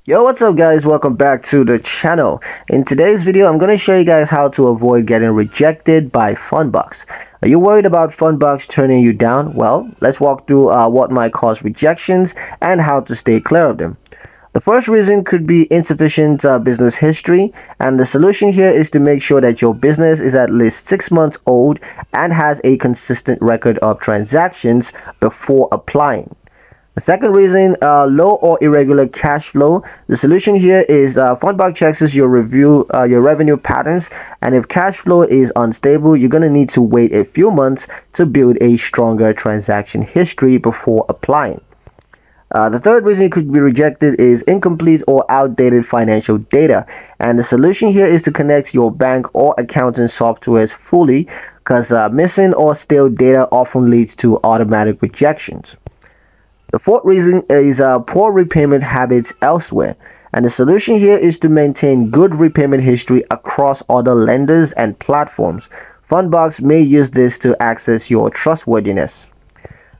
Yo, what's up guys? Welcome back to the channel. In today's video, I'm going to show you guys how to avoid getting rejected by Funbox. Are you worried about Funbox turning you down? Well, let's walk through what might cause rejections and how to stay clear of them. The first reason could be insufficient business history, and the solution here is to make sure that your business is at least 6 months old and has a consistent record of transactions before applying. The second reason, low or irregular cash flow. The solution here is Funbox checks your revenue patterns, and if cash flow is unstable, you're gonna need to wait a few months to build a stronger transaction history before applying. The third reason it could be rejected is incomplete or outdated financial data, and the solution here is to connect your bank or accounting softwares fully, because missing or stale data often leads to automatic rejections. The fourth reason is poor repayment habits elsewhere, and the solution here is to maintain good repayment history across other lenders and platforms. Funbox may use this to access your trustworthiness.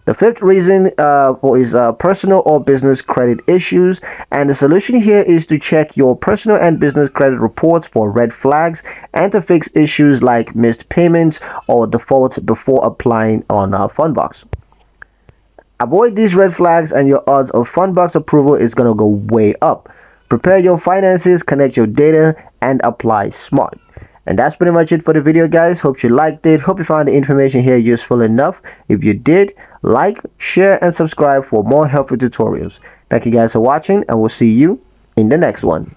The fifth reason is personal or business credit issues, and the solution here is to check your personal and business credit reports for red flags and to fix issues like missed payments or defaults before applying on Funbox. Avoid these red flags and your odds of Funbox approval is going to go way up. Prepare your finances, connect your data, and apply smart. And that's pretty much it for the video, guys. Hope you liked it. Hope you found the information here useful enough. If you did, like, share, and subscribe for more helpful tutorials. Thank you guys for watching, and we'll see you in the next one.